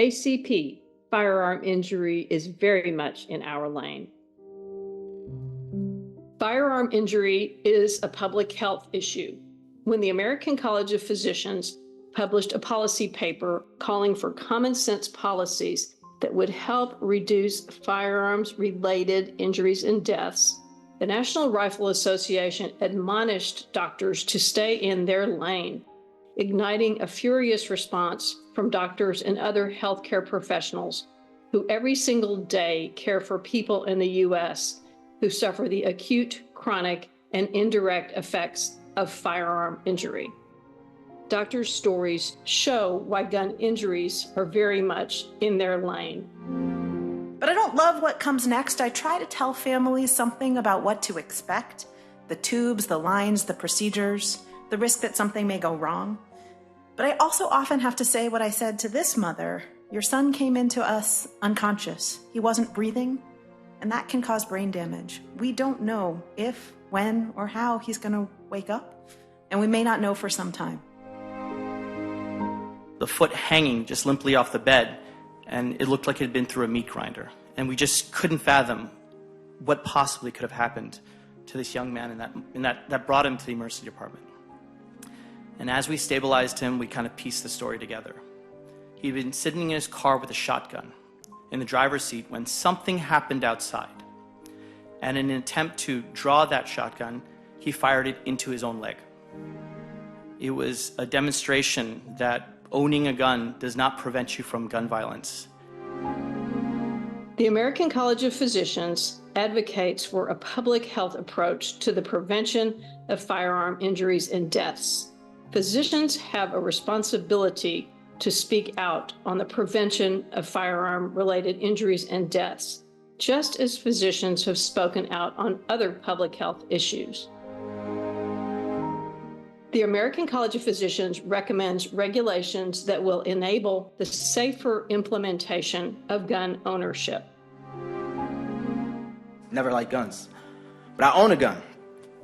ACP, firearm injury is very much in our lane. Firearm injury is a public health issue. When the American College of Physicians published a policy paper calling for common sense policies that would help reduce firearms-related injuries and deaths, the National Rifle Association admonished doctors to stay in their lane, igniting a furious response from doctors and other healthcare professionals who every single day care for people in the U.S. who suffer the acute, chronic, and indirect effects of firearm injury. Doctors' stories show why gun injuries are very much in their lane. But I don't love what comes next. I try to tell families something about what to expect, the tubes, the lines, the procedures, the risk that something may go wrong. But I also often have to say what I said to this mother. Your son came into us unconscious. He wasn't breathing, and that can cause brain damage. We don't know if, when, or how he's going to wake up, and we may not know for some time. The foot hanging just limply off the bed, and it looked like it had been through a meat grinder. And we just couldn't fathom what possibly could have happened to this young man, and that brought him to the emergency department. And as we stabilized him, we kind of pieced the story together. He'd been sitting in his car with a shotgun in the driver's seat when something happened outside. And in an attempt to draw that shotgun, he fired it into his own leg. It was a demonstration that owning a gun does not prevent you from gun violence. The American College of Physicians advocates for a public health approach to the prevention of firearm injuries and deaths. Physicians have a responsibility to speak out on the prevention of firearm-related injuries and deaths, just as physicians have spoken out on other public health issues. The American College of Physicians recommends regulations that will enable the safer implementation of gun ownership. Never liked guns, but I own a gun,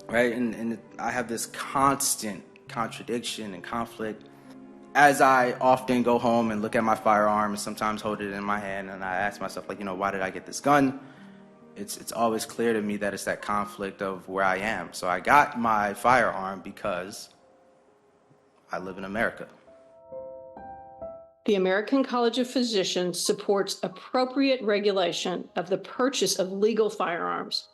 right? And I have this constant contradiction and conflict. As I often go home and look at my firearm and sometimes hold it in my hand, and I ask myself, like, why did I get this gun? It's always clear to me that it's that conflict of where I am. So I got my firearm because I live in America. The American College of Physicians supports appropriate regulation of the purchase of legal firearms,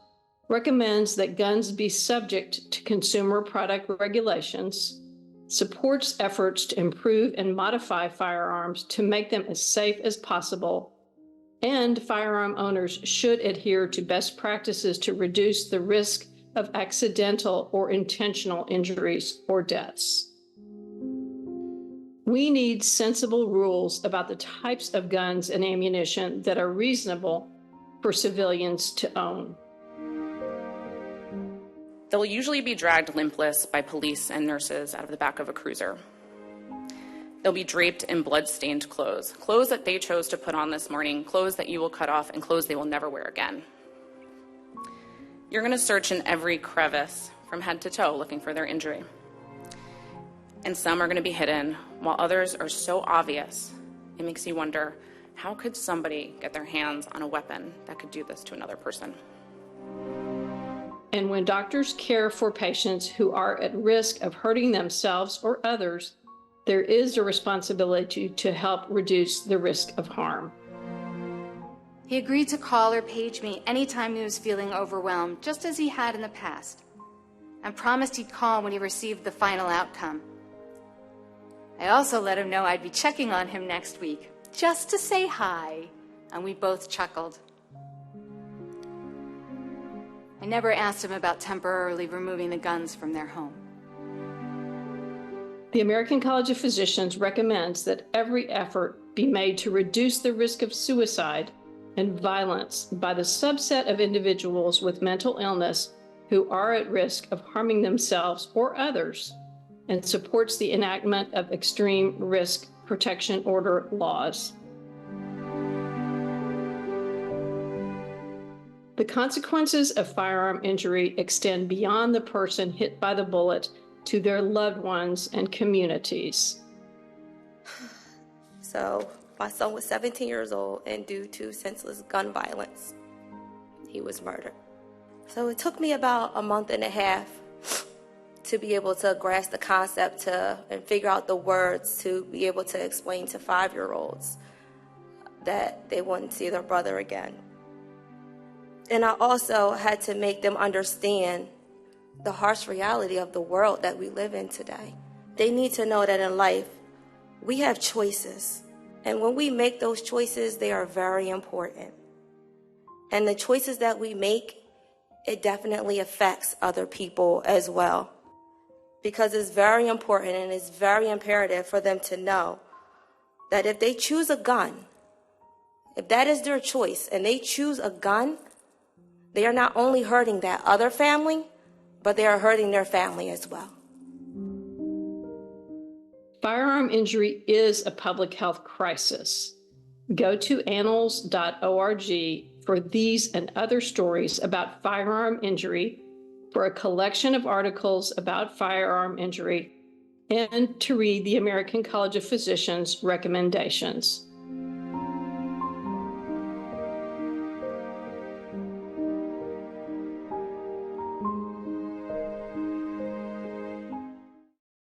recommends that guns be subject to consumer product regulations, supports efforts to improve and modify firearms to make them as safe as possible, and firearm owners should adhere to best practices to reduce the risk of accidental or intentional injuries or deaths. We need sensible rules about the types of guns and ammunition that are reasonable for civilians to own. They'll usually be dragged limpless by police and nurses out of the back of a cruiser. They'll be draped in blood-stained clothes, clothes that they chose to put on this morning, clothes that you will cut off, and clothes they will never wear again. You're going to search in every crevice from head to toe looking for their injury. And some are going to be hidden, while others are so obvious, it makes you wonder, how could somebody get their hands on a weapon that could do this to another person? And when doctors care for patients who are at risk of hurting themselves or others, there is a responsibility to help reduce the risk of harm. He agreed to call or page me anytime he was feeling overwhelmed, just as he had in the past, and promised he'd call when he received the final outcome. I also let him know I'd be checking on him next week, just to say hi, and we both chuckled. I never asked him about temporarily removing the guns from their home. The American College of Physicians recommends that every effort be made to reduce the risk of suicide and violence by the subset of individuals with mental illness who are at risk of harming themselves or others, and supports the enactment of extreme risk protection order laws. The consequences of firearm injury extend beyond the person hit by the bullet to their loved ones and communities. So My son was 17 years old, and due to senseless gun violence, he was murdered. So it took me about a month and a half to be able to grasp the concept and figure out the words to be able to explain to 5-year-olds that they wouldn't see their brother again. And I also had to make them understand the harsh reality of the world that we live in today. They need to know that in life, we have choices. And when we make those choices, they are very important. And the choices that we make, it definitely affects other people as well. Because it's very important and it's very imperative for them to know that if they choose a gun, if that is their choice and they choose a gun, they are not only hurting that other family, but they are hurting their family as well. Firearm injury is a public health crisis. Go to annals.org for these and other stories about firearm injury, for a collection of articles about firearm injury, and to read the American College of Physicians recommendations.